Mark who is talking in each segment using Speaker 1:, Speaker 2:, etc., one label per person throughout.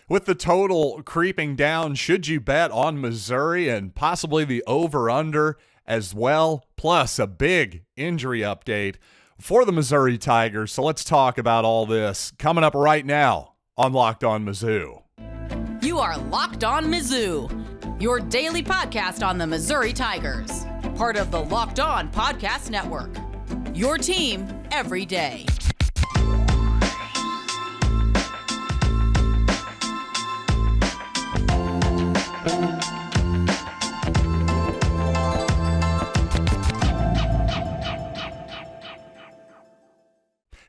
Speaker 1: With the total creeping down, should you bet on Missouri and possibly the over-under as well? Plus a big injury update for the Missouri Tigers. So let's talk about all this coming up right now on Locked On Mizzou.
Speaker 2: You are Locked On Mizzou, your daily podcast on the Missouri Tigers. Part of the Locked On Podcast Network, your team every day.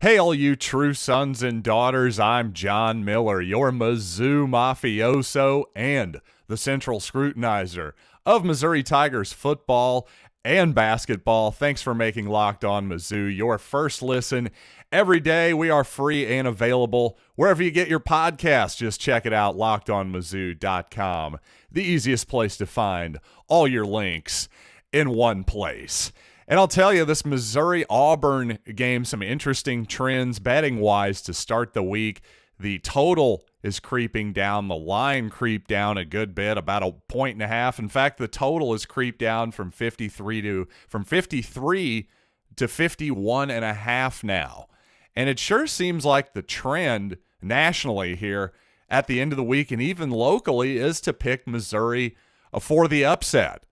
Speaker 1: Hey, all you true sons and daughters, I'm John Miller, your Mizzou mafioso and the central scrutinizer of Missouri Tigers football and basketball. Thanks for making Locked On Mizzou your first listen every day. We are free and available wherever you get your podcasts. Just check it out, lockedonmizzou.com, the easiest place to find all your links in one place. And I'll tell you, this Missouri-Auburn game, some interesting trends betting-wise to start the week. The total is creeping down. The line creeped down a good bit, about 1.5. In fact, the total has creeped down from 53 to 51.5 now. And it sure seems like the trend nationally here at the end of the week and even locally is to pick Missouri for the upset.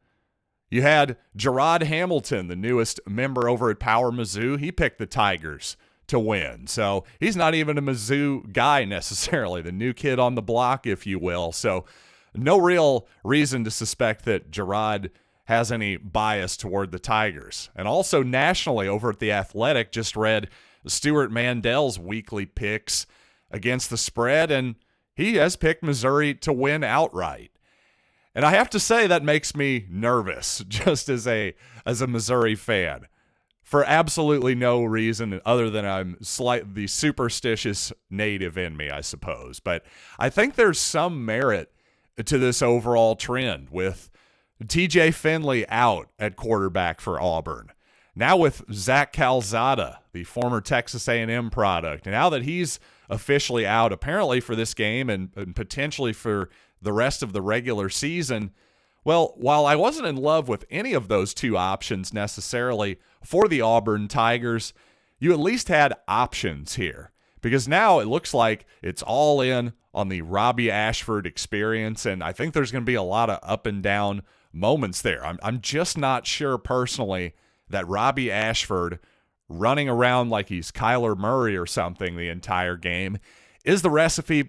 Speaker 1: You had Gerard Hamilton, the newest member over at Power Mizzou. He picked the Tigers to win. So he's not even a Mizzou guy necessarily, the new kid on the block, if you will. So no real reason to suspect that Gerard has any bias toward the Tigers. And also nationally over at The Athletic, just read Stuart Mandel's weekly picks against the spread, and he has picked Missouri to win outright. And I have to say that makes me nervous just as a Missouri fan for absolutely no reason other than I'm the superstitious native in me, I suppose. But I think there's some merit to this overall trend with TJ Finley out at quarterback for Auburn. Now with Zach Calzada, the former Texas A&M product, and now that he's officially out apparently for this game and potentially for the rest of the regular season, well, while I wasn't in love with any of those two options necessarily for the Auburn Tigers, you at least had options here because now it looks like it's all in on the Robbie Ashford experience, and I think there's going to be a lot of up and down moments there. I'm just not sure personally that Robbie Ashford running around like he's Kyler Murray or something the entire game is the recipe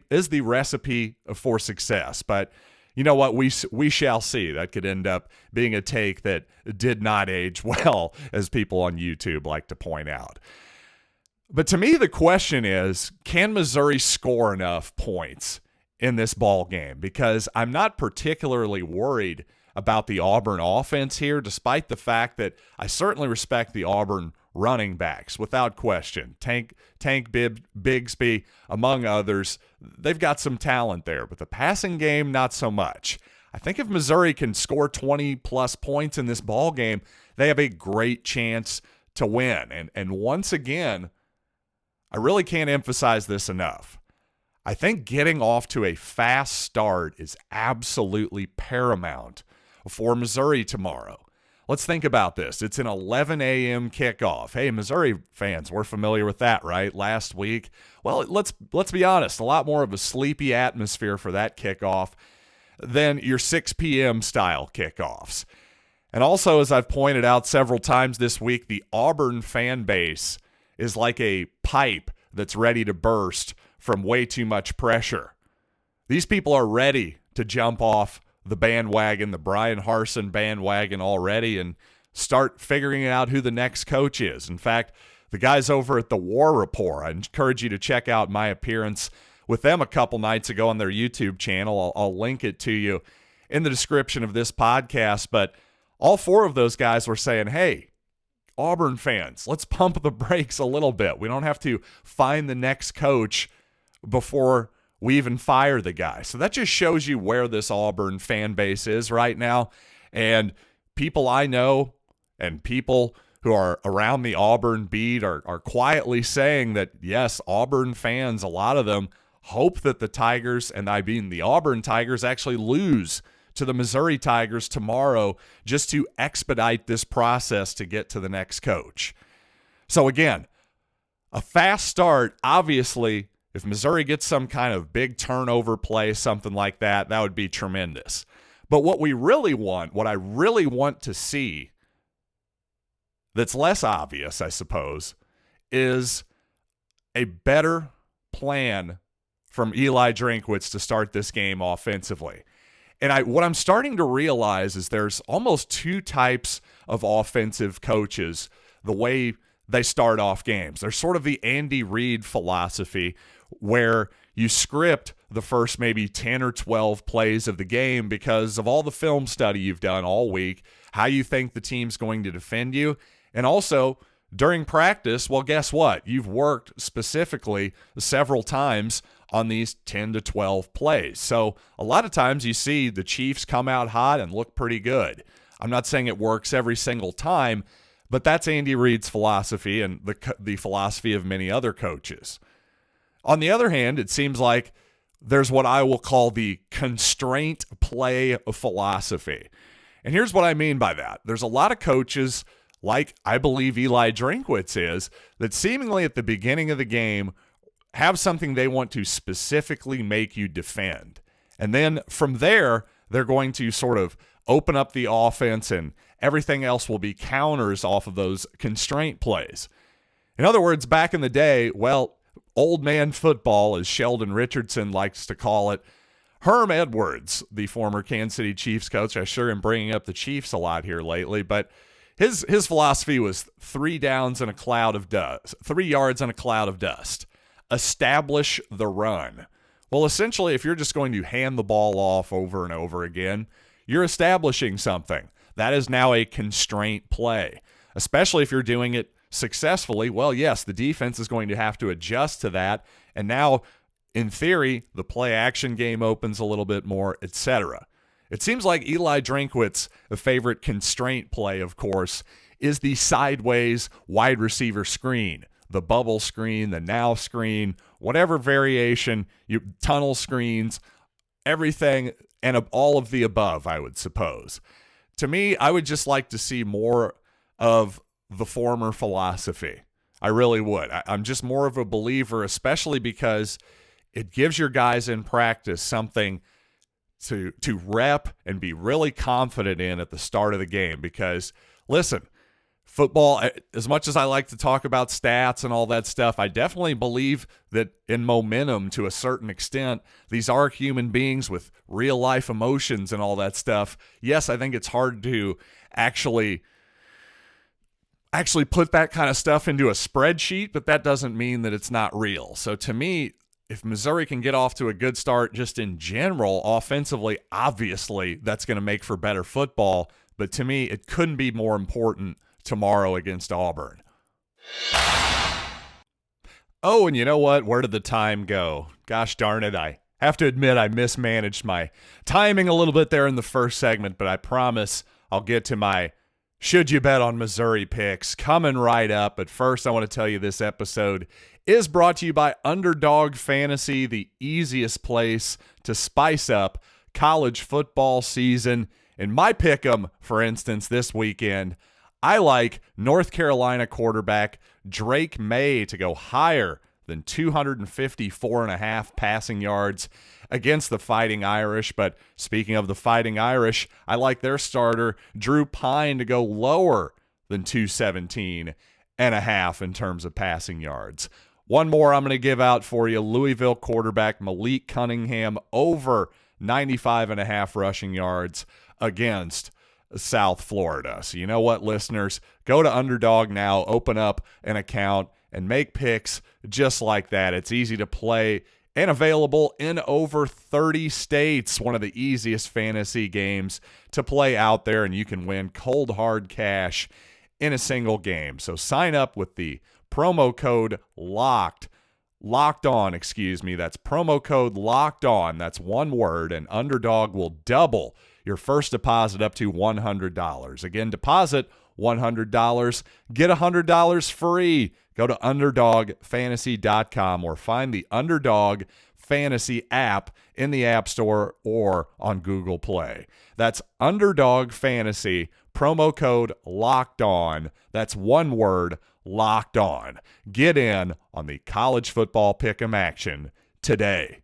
Speaker 1: for success. But you know what? We shall see. That could end up being a take that did not age well, as people on YouTube like to point out. But to me, the question is, can Missouri score enough points in this ball game? Because I'm not particularly worried about the Auburn offense here, despite the fact that I certainly respect the Auburn running backs, without question. Tank Bigsby, among others, they've got some talent there, but the passing game, not so much. I think if Missouri can score 20-plus points in this ball game, they have a great chance to win. And once again, I really can't emphasize this enough. I think getting off to a fast start is absolutely paramount for Missouri tomorrow. Let's think about this. It's an 11 a.m. kickoff. Hey, Missouri fans, we're familiar with that, right? Last week. Well, let's be honest, a lot more of a sleepy atmosphere for that kickoff than your 6 p.m. style kickoffs. And also, as I've pointed out several times this week, the Auburn fan base is like a pipe that's ready to burst from way too much pressure. These people are ready to jump off the bandwagon, the Brian Harsin bandwagon already, and start figuring out who the next coach is. In fact, the guys over at the War Report, I encourage you to check out my appearance with them a couple nights ago on their YouTube channel. I'll link it to you in the description of this podcast. But all four of those guys were saying, hey, Auburn fans, let's pump the brakes a little bit. We don't have to find the next coach before we even fire the guy. So that just shows you where this Auburn fan base is right now. And people I know and people who are around the Auburn beat are quietly saying that, yes, Auburn fans, a lot of them hope that the Tigers, and I mean the Auburn Tigers, actually lose to the Missouri Tigers tomorrow just to expedite this process to get to the next coach. So again, a fast start, obviously, if Missouri gets some kind of big turnover play, something like that, that would be tremendous. But what I really want to see that's less obvious, I suppose, is a better plan from Eli Drinkwitz to start this game offensively. And what I'm starting to realize is there's almost two types of offensive coaches, the way they start off games. There's sort of the Andy Reid philosophy where you script the first maybe 10 or 12 plays of the game because of all the film study you've done all week, how you think the team's going to defend you, and also during practice, well, guess what? You've worked specifically several times on these 10 to 12 plays. So a lot of times you see the Chiefs come out hot and look pretty good. I'm not saying it works every single time, but that's Andy Reid's philosophy and the philosophy of many other coaches. On the other hand, it seems like there's what I will call the constraint play philosophy. And here's what I mean by that. There's a lot of coaches, like I believe Eli Drinkwitz is, that seemingly at the beginning of the game have something they want to specifically make you defend. And then from there, they're going to sort of open up the offense and everything else will be counters off of those constraint plays. In other words, back in the day, well, old man football, as Sheldon Richardson likes to call it, Herm Edwards, the former Kansas City Chiefs coach, I sure am bringing up the Chiefs a lot here lately, but his philosophy was 3 yards in a cloud of dust. Establish the run. Well, essentially, if you're just going to hand the ball off over and over again, you're establishing something. That is now a constraint play, especially if you're doing it successfully. Well, yes, the defense is going to have to adjust to that, and now, in theory, the play-action game opens a little bit more, etc. It seems like Eli Drinkwitz's favorite constraint play, of course, is the sideways wide receiver screen, the bubble screen, the now screen, whatever variation, tunnel screens, everything, and all of the above, I would suppose. To me, I would just like to see more of the former philosophy. I really would. I'm just more of a believer, especially because it gives your guys in practice something to rep and be really confident in at the start of the game. Because, listen, football, as much as I like to talk about stats and all that stuff, I definitely believe that in momentum to a certain extent, these are human beings with real-life emotions and all that stuff. Yes, I think it's hard to actually put that kind of stuff into a spreadsheet, but that doesn't mean that it's not real. So to me, if Missouri can get off to a good start just in general, offensively, obviously that's going to make for better football. But to me, it couldn't be more important tomorrow against Auburn. Oh, and you know what? Where did the time go? Gosh darn it, I have to admit I mismanaged my timing a little bit there in the first segment, but I promise I'll get to my Should You Bet on Missouri picks coming right up. But first, I want to tell you this episode is brought to you by Underdog Fantasy, the easiest place to spice up college football season. In my pick'em, for instance, this weekend, I like North Carolina quarterback Drake May to go higher than 254.5 passing yards against the Fighting Irish. But speaking of the Fighting Irish, I like their starter, Drew Pine, to go lower than 217.5 in terms of passing yards. One more I'm going to give out for you. Louisville quarterback Malik Cunningham over 95.5 rushing yards against South Florida. So you know what, listeners? Go to Underdog now, open up an account, and make picks just like that. It's easy to play and available in over 30 states. One of the easiest fantasy games to play out there, and you can win cold hard cash in a single game. So sign up with the promo code locked on, that's promo code locked on. That's one word, and Underdog will double your first deposit up to $100. Again, deposit $100, get $100 free. Go to UnderdogFantasy.com or find the Underdog Fantasy app in the App Store or on Google Play. That's Underdog Fantasy, promo code Locked On. That's one word, Locked On. Get in on the college football pick'em action today.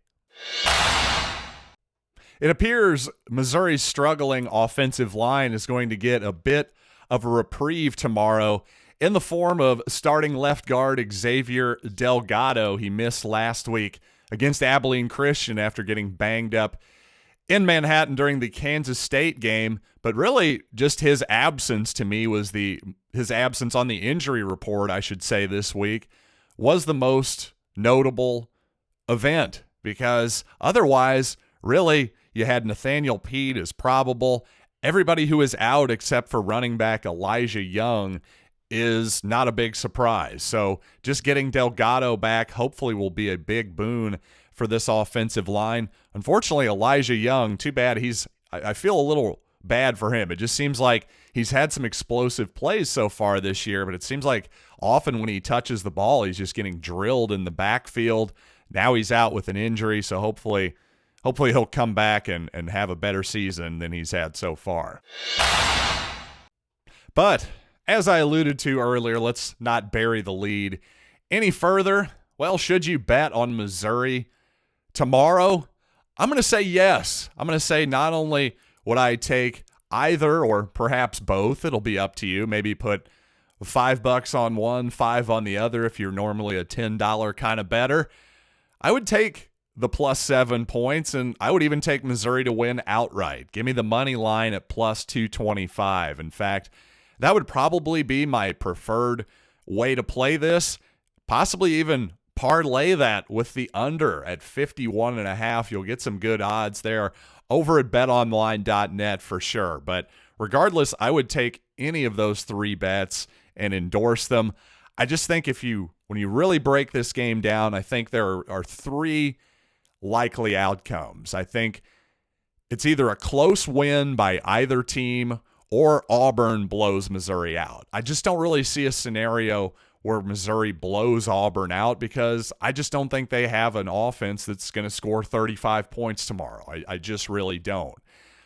Speaker 1: It appears Missouri's struggling offensive line is going to get a bit of a reprieve tomorrow in the form of starting left guard Xavier Delgado. He missed last week against Abilene Christian after getting banged up in Manhattan during the Kansas State game, but really just his absence to me was his absence on the injury report, I should say, this week was the most notable event, because otherwise, really, you had Nathaniel Pete as probable. Everybody who is out except for running back Elijah Young is not a big surprise. So just getting Delgado back hopefully will be a big boon for this offensive line. Unfortunately, Elijah Young, too bad. I feel a little bad for him. It just seems like he's had some explosive plays so far this year, but it seems like often when he touches the ball, he's just getting drilled in the backfield. Now he's out with an injury, so hopefully he'll come back and have a better season than he's had so far. But as I alluded to earlier, let's not bury the lead any further. Well, should you bet on Missouri tomorrow? I'm going to say yes. I'm going to say not only would I take either or perhaps both, it'll be up to you. Maybe put $5 on one, $5 on the other if you're normally a $10 kind of bettor. I would take the plus 7 points, and I would even take Missouri to win outright. Give me the money line at plus 225. In fact, that would probably be my preferred way to play this. Possibly even parlay that with the under at 51.5. You'll get some good odds there over at betonline.net for sure. But regardless, I would take any of those three bets and endorse them. I just think when you really break this game down, I think there are three likely outcomes. I think it's either a close win by either team or Auburn blows Missouri out. I just don't really see a scenario where Missouri blows Auburn out, because I just don't think they have an offense that's going to score 35 points tomorrow. I just really don't.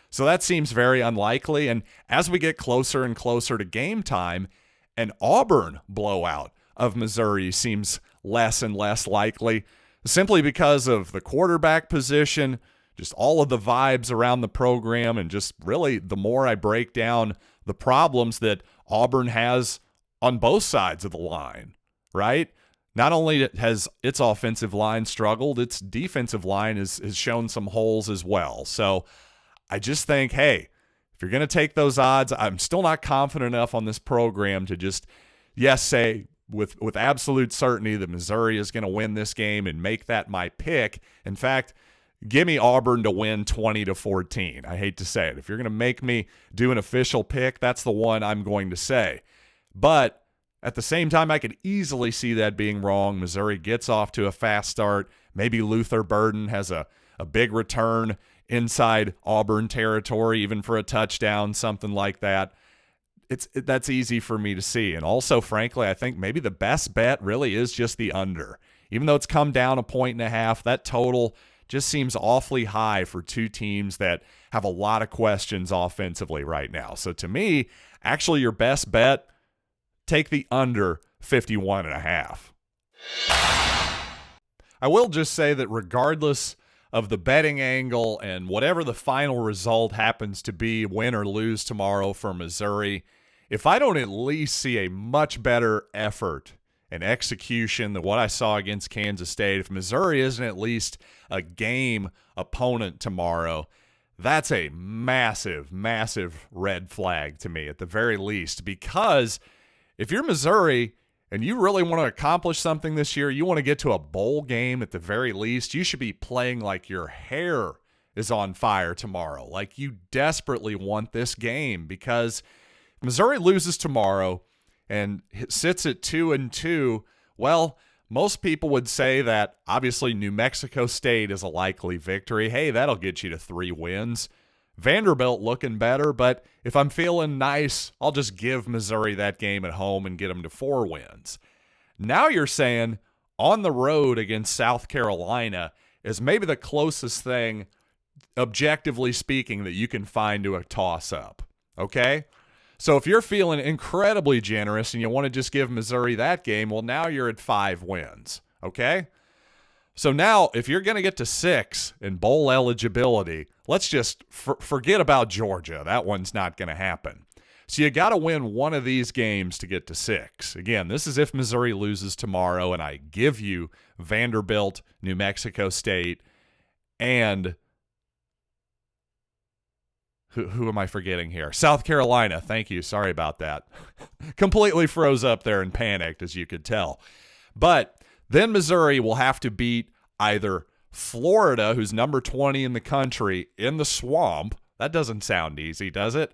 Speaker 1: So that seems very unlikely. And as we get closer and closer to game time, an Auburn blowout of Missouri seems less and less likely, simply because of the quarterback position, just all of the vibes around the program, and just really the more I break down the problems that Auburn has on both sides of the line, right? Not only has its offensive line struggled, its defensive line has shown some holes as well. So I just think, hey, if you're going to take those odds, I'm still not confident enough on this program to just, say with absolute certainty that Missouri is going to win this game and make that my pick. In fact, give me Auburn to win 20-14. I hate to say it. If you're going to make me do an official pick, that's the one I'm going to say. But at the same time, I could easily see that being wrong. Missouri gets off to a fast start. Maybe Luther Burden has a big return inside Auburn territory, even for a touchdown, something like that. That's easy for me to see. And also, frankly, I think maybe the best bet really is just the under. Even though it's come down 1.5, that total just seems awfully high for two teams that have a lot of questions offensively right now. So to me, actually your best bet, take the under 51.5. I will just say that regardless of the betting angle and whatever the final result happens to be, win or lose tomorrow for Missouri, if I don't at least see a much better effort and execution than what I saw against Kansas State, if Missouri isn't at least a game opponent tomorrow, that's a massive, massive red flag to me at the very least. Because if you're Missouri and you really want to accomplish something this year, you want to get to a bowl game at the very least, you should be playing like your hair is on fire tomorrow. Like you desperately want this game, because Missouri loses tomorrow and sits at 2-2. Well, most people would say that obviously New Mexico State is a likely victory. Hey, that'll get you to 3 wins. Vanderbilt looking better, but if I'm feeling nice, I'll just give Missouri that game at home and get them to 4 wins. Now you're saying on the road against South Carolina, is maybe the closest thing, objectively speaking, that you can find to a toss-up, okay? So if you're feeling incredibly generous and you want to just give Missouri that game, well, now you're at 5 wins, okay? So now, if you're going to get to 6 in bowl eligibility, let's just forget about Georgia. That one's not going to happen. So you got to win one of these games to get to 6. Again, this is if Missouri loses tomorrow, and I give you Vanderbilt, New Mexico State, and who am I forgetting here? South Carolina. Thank you. Sorry about that. Completely froze up there and panicked, as you could tell. But then Missouri will have to beat either Florida, who's number 20 in the country, in the swamp. That doesn't sound easy, does it?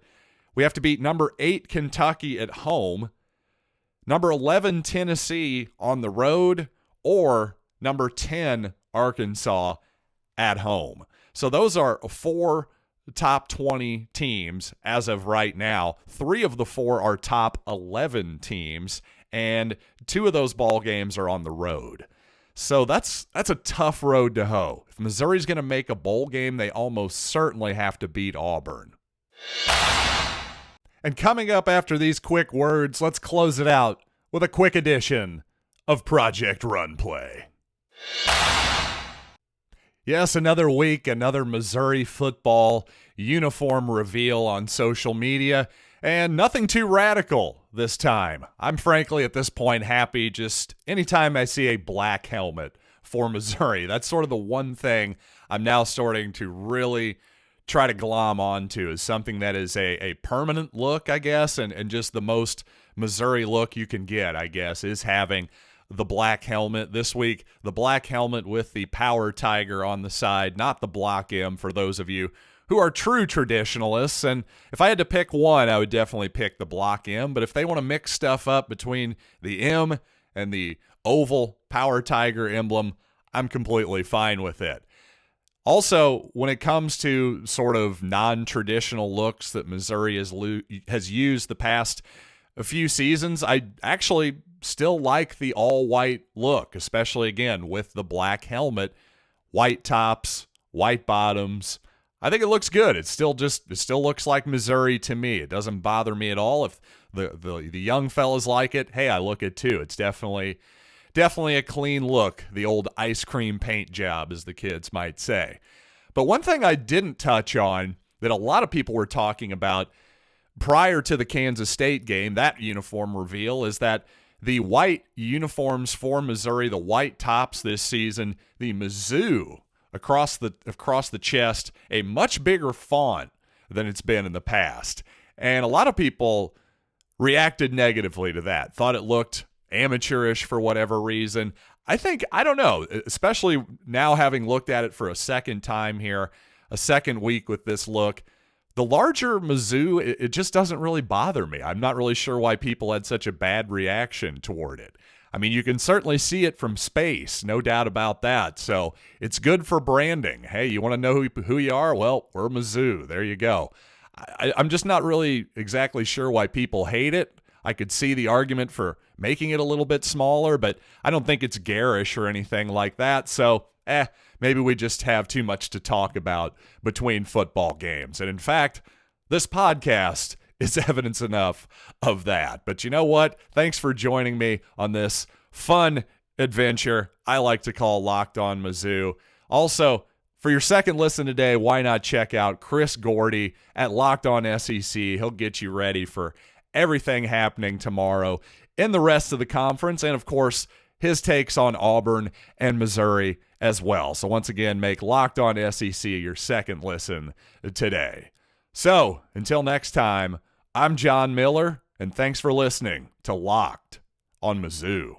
Speaker 1: We have to beat number 8 Kentucky at home, number 11 Tennessee on the road, or number 10 Arkansas at home. So those are 4 top 20 teams as of right now. 3 of the 4 are top 11 teams, and 2 of those ball games are on the road. So that's a tough road to hoe. If Missouri's going to make a bowl game, they almost certainly have to beat Auburn. And coming up after these quick words, let's close it out with a quick edition of Project Run Play. Yes, another week, another Missouri football uniform reveal on social media, and nothing too radical this time. I'm frankly at this point happy just anytime I see a black helmet for Missouri. That's sort of the one thing I'm now starting to really try to glom onto, is something that is a permanent look, I guess, and just the most Missouri look you can get, I guess, is having the black helmet. This week, the black helmet with the Power Tiger on the side, not the Block M for those of you who are true traditionalists. And if I had to pick one, I would definitely pick the Block M. But if they want to mix stuff up between the M and the oval Power Tiger emblem, I'm completely fine with it. Also, when it comes to sort of non-traditional looks that Missouri has used the past few seasons, I actually still like the all-white look, especially, again, with the black helmet, white tops, white bottoms. I think it looks good. It still looks like Missouri to me. It doesn't bother me at all. If the young fellas like it, hey, I look it too. It's definitely a clean look, the old ice cream paint job, as the kids might say. But one thing I didn't touch on that a lot of people were talking about prior to the Kansas State game, that uniform reveal, is that the white uniforms for Missouri, the white tops this season, the Mizzou across the chest, a much bigger font than it's been in the past. And a lot of people reacted negatively to that, thought it looked amateurish for whatever reason. I don't know, especially now having looked at it for a second time here, a second week with this look, the larger Mizzou, it just doesn't really bother me. I'm not really sure why people had such a bad reaction toward it. I mean, you can certainly see it from space, no doubt about that. So it's good for branding. Hey, you want to know who you are? Well, we're Mizzou. There you go. I'm just not really exactly sure why people hate it. I could see the argument for making it a little bit smaller, but I don't think it's garish or anything like that. So, maybe we just have too much to talk about between football games. And in fact, this podcast is evidence enough of that. But you know what? Thanks for joining me on this fun adventure I like to call Locked On Mizzou. Also, for your second listen today, why not check out Chris Gordy at Locked On SEC. He'll get you ready for everything happening tomorrow in the rest of the conference, and of course, his takes on Auburn and Missouri as well. So once again, make Locked On SEC your second listen today. So until next time, I'm John Miller, and thanks for listening to Locked On Mizzou.